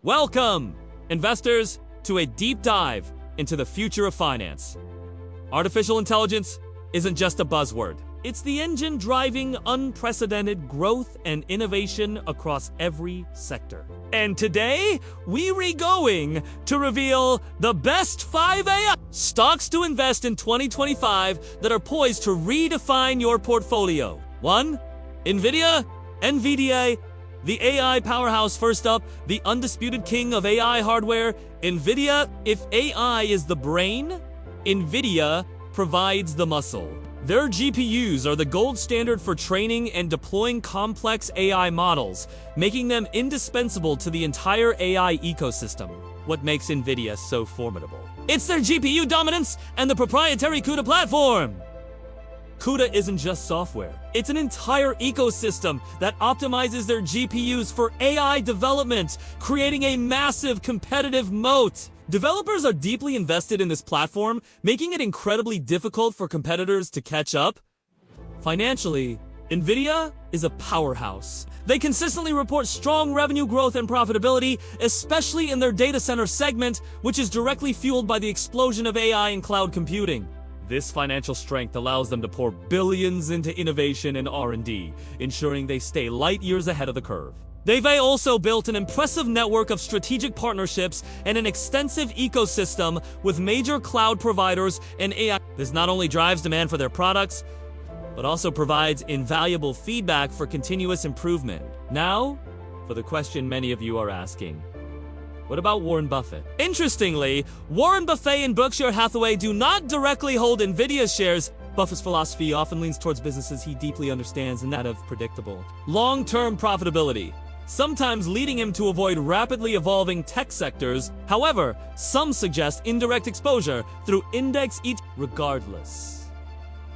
Welcome, investors, to a deep dive into the future of finance. Artificial intelligence isn't just a buzzword. It's the engine driving unprecedented growth and innovation across every sector. And today, we're going to reveal the best 5 AI stocks to invest in 2025 that are poised to redefine your portfolio. 1. NVIDIA, the AI powerhouse. First up, the undisputed king of AI hardware, NVIDIA. If AI is the brain, NVIDIA provides the muscle. Their GPUs are the gold standard for training and deploying complex AI models, making them indispensable to the entire AI ecosystem. What makes NVIDIA so formidable? It's their GPU dominance and the proprietary CUDA platform. CUDA isn't just software. It's an entire ecosystem that optimizes their GPUs for AI development, creating a massive competitive moat. Developers are deeply invested in this platform, making it incredibly difficult for competitors to catch up. Financially, NVIDIA is a powerhouse. They consistently report strong revenue growth and profitability, especially in their data center segment, which is directly fueled by the explosion of AI and cloud computing. This financial strength allows them to pour billions into innovation and R&D, ensuring they stay light years ahead of the curve. They've also built an impressive network of strategic partnerships and an extensive ecosystem with major cloud providers and AI. This not only drives demand for their products, but also provides invaluable feedback for continuous improvement. Now, for the question many of you are asking. What about Warren Buffett? Interestingly, Warren Buffett and Berkshire Hathaway do not directly hold NVIDIA shares. Buffett's philosophy often leans towards businesses he deeply understands and that of predictable, long-term profitability, sometimes leading him to avoid rapidly evolving tech sectors. However, some suggest indirect exposure through index ETFs. Regardless,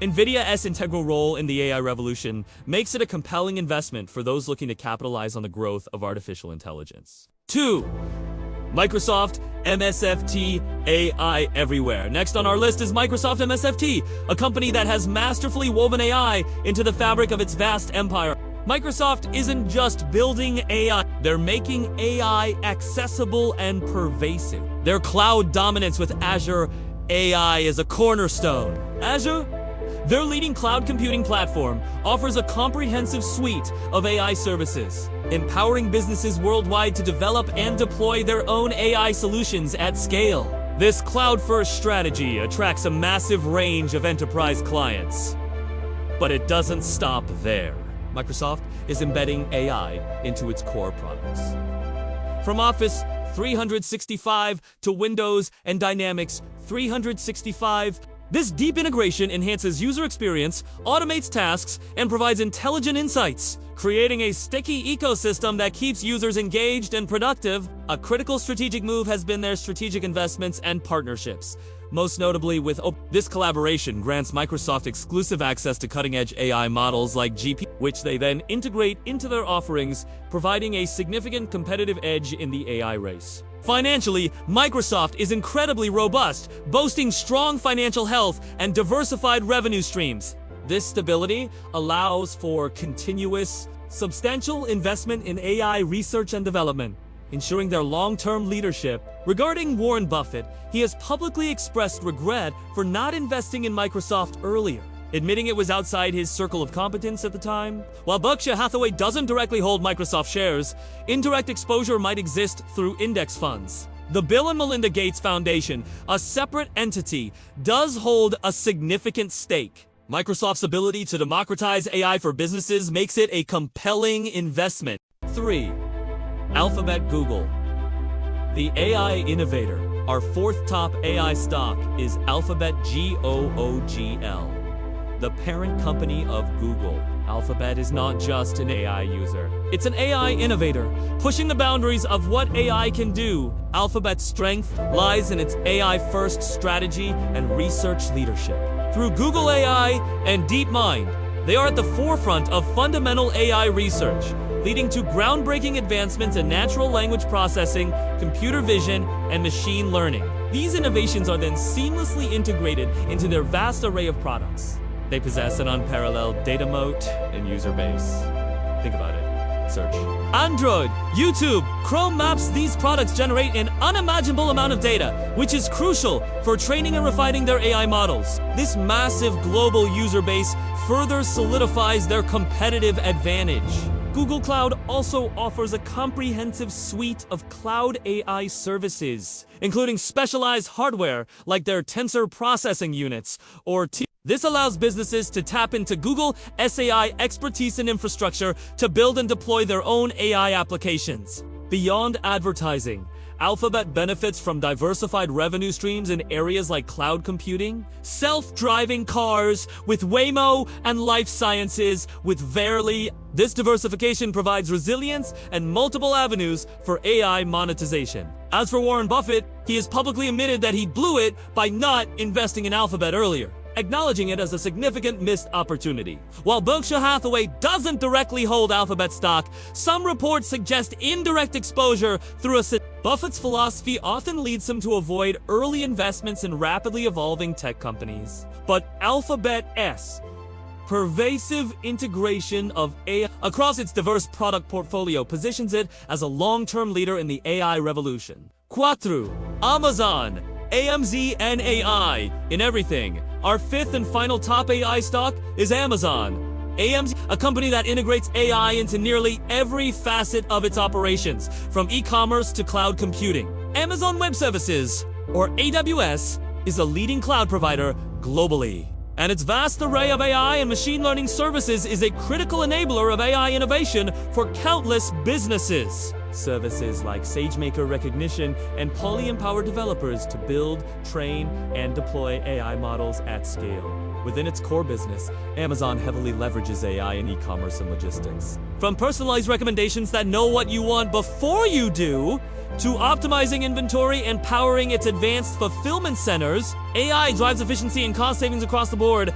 NVIDIA's integral role in the AI revolution makes it a compelling investment for those looking to capitalize on the growth of artificial intelligence. 2. Microsoft MSFT, AI everywhere. Next on our list is Microsoft MSFT, a company that has masterfully woven AI into the fabric of its vast empire. Microsoft isn't just building AI, they're making AI accessible and pervasive. Their cloud dominance with Azure AI is a cornerstone. Azure, their leading cloud computing platform, offers a comprehensive suite of AI services, empowering businesses worldwide to develop and deploy their own AI solutions at scale. This cloud-first strategy attracts a massive range of enterprise clients. But it doesn't stop there. Microsoft is embedding AI into its core products. From Office 365 to Windows and Dynamics 365, this deep integration enhances user experience, automates tasks, and provides intelligent insights, creating a sticky ecosystem that keeps users engaged and productive. A critical strategic move has been their strategic investments and partnerships. Most notably with this collaboration grants Microsoft exclusive access to cutting-edge AI models like GP, which they then integrate into their offerings, providing a significant competitive edge in the AI race. Financially, Microsoft is incredibly robust, boasting strong financial health and diversified revenue streams. This stability allows for continuous, substantial investment in AI research and development, ensuring their long-term leadership. Regarding Warren Buffett, he has publicly expressed regret for not investing in Microsoft earlier, admitting it was outside his circle of competence at the time. While Berkshire Hathaway doesn't directly hold Microsoft shares, indirect exposure might exist through index funds. The Bill and Melinda Gates Foundation, a separate entity, does hold a significant stake. Microsoft's ability to democratize AI for businesses makes it a compelling investment. 3. Alphabet Google, the AI innovator. Our fourth top AI stock is Alphabet GOOGL, the parent company of Google. Alphabet is not just an AI user. It's an AI innovator, pushing the boundaries of what AI can do. Alphabet's strength lies in its AI-first strategy and research leadership. Through Google AI and DeepMind, they are at the forefront of fundamental AI research, leading to groundbreaking advancements in natural language processing, computer vision, and machine learning. These innovations are then seamlessly integrated into their vast array of products. They possess an unparalleled data moat and user base. Think about it. search. Android, YouTube, Chrome Maps, these products generate an unimaginable amount of data, which is crucial for training and refining their AI models. This massive global user base further solidifies their competitive advantage. Google Cloud also offers a comprehensive suite of cloud AI services, including specialized hardware like their tensor processing units or This allows businesses to tap into Google SAI expertise and infrastructure to build and deploy their own AI applications. Beyond advertising, Alphabet benefits from diversified revenue streams in areas like cloud computing, self-driving cars with Waymo, and life sciences with Verily. This diversification provides resilience and multiple avenues for AI monetization. As for Warren Buffett, he has publicly admitted that he blew it by not investing in Alphabet earlier, acknowledging it as a significant missed opportunity. While Berkshire Hathaway doesn't directly hold Alphabet stock, some reports suggest indirect exposure through Buffett's philosophy often leads him to avoid early investments in rapidly evolving tech companies. But Alphabet's pervasive integration of AI across its diverse product portfolio positions it as a long-term leader in the AI revolution. 4. Amazon, AMZ and AI in everything. Our fifth and final top AI stock is Amazon. AMZ, a company that integrates AI into nearly every facet of its operations, from e-commerce to cloud computing. Amazon Web Services, or AWS, is a leading cloud provider globally, and its vast array of AI and machine learning services is a critical enabler of AI innovation for countless businesses. Services like SageMaker recognition and Poly-empower developers to build, train, and deploy AI models at scale. Within its core business, Amazon heavily leverages AI in e-commerce and logistics. From personalized recommendations that know what you want before you do, to optimizing inventory and powering its advanced fulfillment centers, AI drives efficiency and cost savings across the board.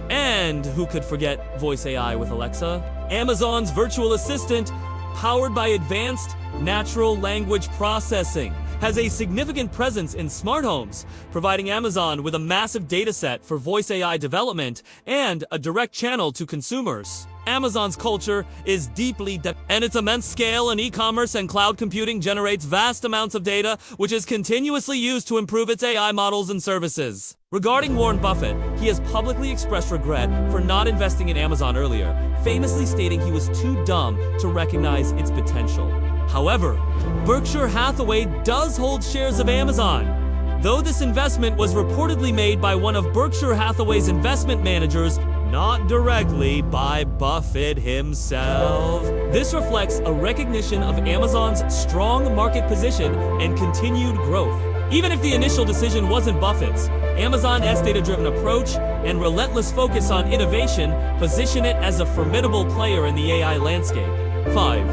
And who could forget voice AI with Alexa? Amazon's virtual assistant, powered by advanced natural language processing, has a significant presence in smart homes, providing Amazon with a massive dataset for voice AI development and a direct channel to consumers. Amazon's culture is deeply and its immense scale in e-commerce and cloud computing generates vast amounts of data, which is continuously used to improve its AI models and services. Regarding Warren Buffett, he has publicly expressed regret for not investing in Amazon earlier, famously stating he was too dumb to recognize its potential. However, Berkshire Hathaway does hold shares of Amazon, though this investment was reportedly made by one of Berkshire Hathaway's investment managers, not directly by Buffett himself. This reflects a recognition of Amazon's strong market position and continued growth. Even if the initial decision wasn't Buffett's, Amazon's data-driven approach and relentless focus on innovation position it as a formidable player in the AI landscape. 5.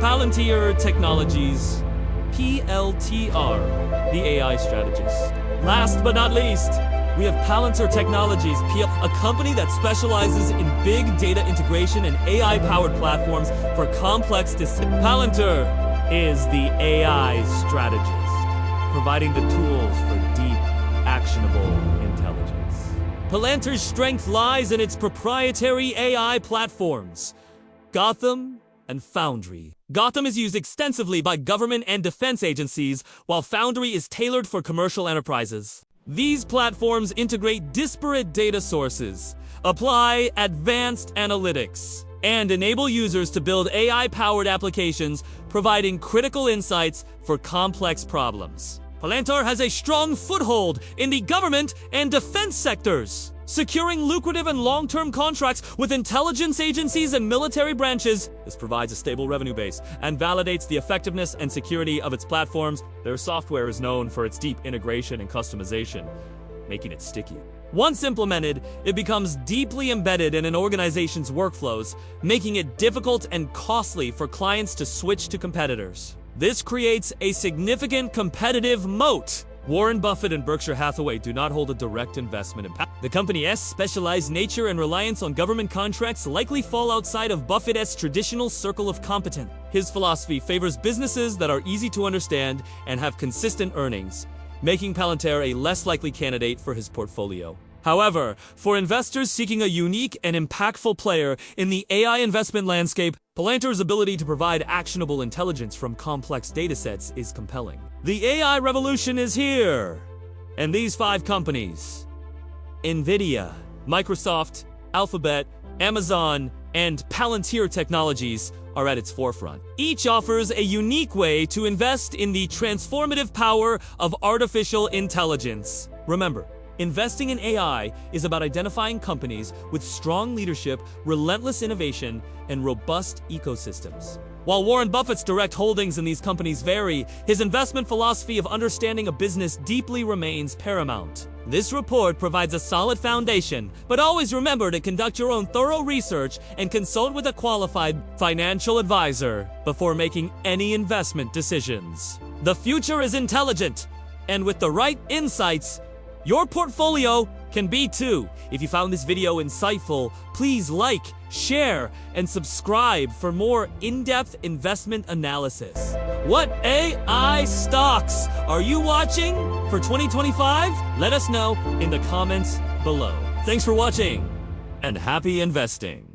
Palantir Technologies, PLTR, the AI strategist. Last but not least, we have Palantir Technologies, a company that specializes in big data integration and AI-powered platforms for complex decisions. Palantir is the AI strategist, providing the tools for deep, actionable intelligence. Palantir's strength lies in its proprietary AI platforms, Gotham and Foundry. Gotham is used extensively by government and defense agencies, while Foundry is tailored for commercial enterprises. These platforms integrate disparate data sources, apply advanced analytics, and enable users to build AI-powered applications, providing critical insights for complex problems. Palantir has a strong foothold in the government and defense sectors, securing lucrative and long-term contracts with intelligence agencies and military branches. This provides a stable revenue base and validates the effectiveness and security of its platforms. Their software is known for its deep integration and customization, making it sticky. Once implemented, it becomes deeply embedded in an organization's workflows, making it difficult and costly for clients to switch to competitors. This creates a significant competitive moat. Warren Buffett and Berkshire Hathaway do not hold a direct investment in the company's specialized nature and reliance on government contracts likely fall outside of Buffett's traditional circle of competence. His philosophy favors businesses that are easy to understand and have consistent earnings, making Palantir a less likely candidate for his portfolio. However, for investors seeking a unique and impactful player in the AI investment landscape, Palantir's ability to provide actionable intelligence from complex datasets is compelling. The AI revolution is here, and these 5 companies, NVIDIA, Microsoft, Alphabet, Amazon, and Palantir Technologies, are at its forefront. Each offers a unique way to invest in the transformative power of artificial intelligence. Remember, investing in AI is about identifying companies with strong leadership, relentless innovation, and robust ecosystems. While Warren Buffett's direct holdings in these companies vary, his investment philosophy of understanding a business deeply remains paramount. This report provides a solid foundation, but always remember to conduct your own thorough research and consult with a qualified financial advisor before making any investment decisions. The future is intelligent, and with the right insights, your portfolio can be too. If you found this video insightful, please like, share, and subscribe for more in-depth investment analysis. What AI stocks are you watching for 2025? Let us know in the comments below. Thanks for watching, and happy investing.